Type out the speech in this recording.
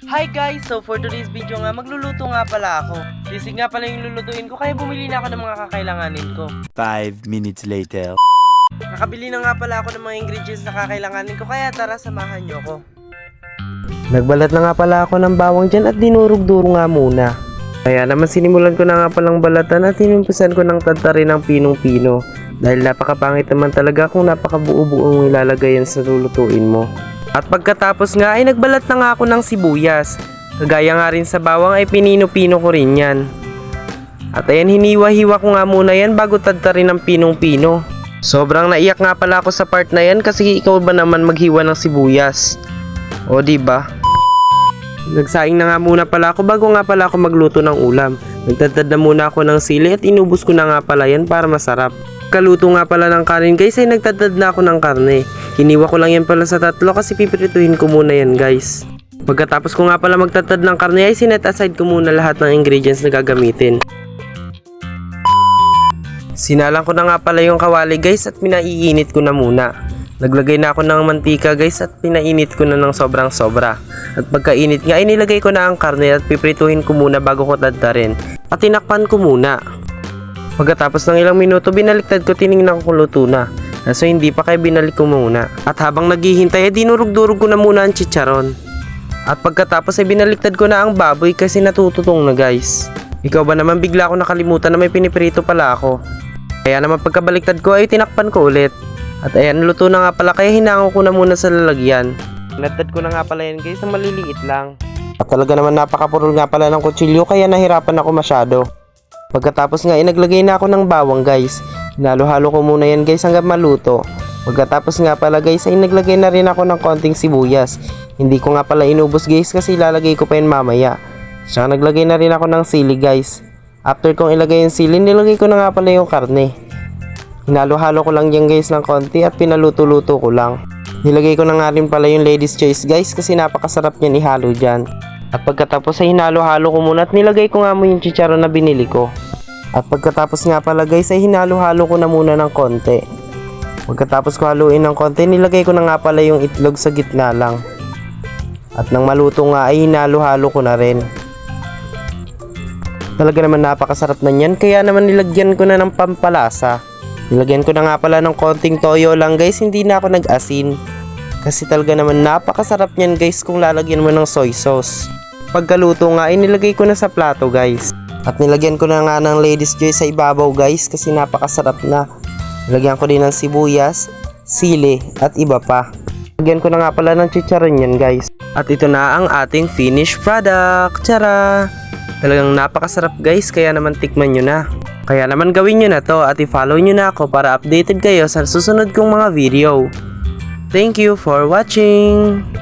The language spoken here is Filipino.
Hi guys! So for today's video nga, magluluto nga pala ako. Sisig nga pala yung lulutuin ko, kaya bumili na ako ng mga kakailanganin ko. 5 minutes later. Nakabili na nga pala ako ng mga ingredients na kakailanganin ko, kaya tara samahan nyo ko. Nagbalat na nga pala ako ng bawang dyan at dinurog-duro nga muna. Kaya naman sinimulan ko na nga palang balatan at hinimpusan ko ng tadtarin ng pinong-pino. Dahil napakapangit naman talaga kung napakabuo-buong ilalagay yan sa lulutuin mo. At pagkatapos nga ay nagbalat na nga ako ng sibuyas. Kagaya nga rin sa bawang ay pinino-pino ko rin yan. At ayan, hiniwa-hiwa ko nga muna yan bago tadtarin ng pinong-pino. Sobrang naiyak nga pala ako sa part na yan kasi ikaw ba naman maghiwa ng sibuyas? O diba? Nagsaing na nga muna pala ako bago nga pala ako magluto ng ulam. Nagtadtad na muna ako ng sili at inubos ko na nga pala yan para masarap. Kaluto nga pala ng kanin guys ay nagtadtad na ako ng karne. Hiniwa ko lang yan pala sa tatlo kasi pipirituhin ko muna yan guys. Pagkatapos ko nga pala magtadtad ng karne ay sinet aside ko muna lahat ng ingredients na gagamitin. Sinalang ko na nga pala yung kawali guys at pinaiinit ko na muna. Naglagay na ako ng mantika guys at pinainit ko na ng sobrang sobra. At pagkainit nga ay nilagay ko na ang karne at piprituhin ko muna bago ko tadtarin. At tinakpan ko muna. Pagkatapos ng ilang minuto binaliktad ko, tiningnan ko kung luto na. Kaso hindi pa, kaya binalik ko muna. At habang naghihintay ay dinurog-durog ko na muna ang chicharon. At pagkatapos ay binaliktad ko na ang baboy kasi natututong na guys. Ikaw ba naman, bigla ako nakalimutan na may piniprito pala ako. Kaya naman pagkabaliktad ko ay tinakpan ko ulit. At ayan, luto na nga pala kaya hinango ko na muna sa lalagyan. Natad ko na nga pala yan guys na maliliit lang. At talaga naman napakapurol nga pala ng kutsilyo kaya nahirapan ako masyado. Pagkatapos nga naglagay na ako ng bawang guys. Hinalo-halo ko muna yan guys hanggang maluto. Pagkatapos nga pala guys ay naglagay na rin ako ng konting sibuyas. Hindi ko nga pala inubos guys kasi ilalagay ko pa yan mamaya. Saka naglagay na rin ako ng sili guys. After kong ilagay yung sili, nilagay ko na nga pala yung karne. Hinalo-halo ko lang yan guys ng konti at pinaluto-luto ko lang. Nilagay ko na nga rin pala yung ladies choice guys kasi napakasarap niyan ihalo dyan. At pagkatapos ay hinalo-halo ko muna at nilagay ko nga mo yung chicharon na binili ko. At pagkatapos nga pala guys ay hinalo-halo ko na muna ng konti. Pagkatapos ko haluin ng konti, nilagay ko na nga pala yung itlog sa gitna lang. At nang maluto nga ay hinalo-halo ko na rin. Talaga naman napakasarap na yan kaya naman nilagyan ko na ng pampalasa. Nilagyan ko na nga pala ng konting toyo lang guys, hindi na ako nag-asin. Kasi talaga naman napakasarap niyan guys kung lalagyan mo ng soy sauce. Pagkaluto nga ay nilagay ko na sa plato guys. At nilagyan ko na nga ng ladies choice sa ibabaw guys kasi napakasarap na. Nilagyan ko din ng sibuyas, sili at iba pa. Nilagyan ko na nga pala ng chicharon yan guys. At ito na ang ating finished product. Tara! Talagang napakasarap guys kaya naman tikman nyo na. Kaya naman gawin nyo na to at i-follow nyo na ako para updated kayo sa susunod kong mga video. Thank you for watching!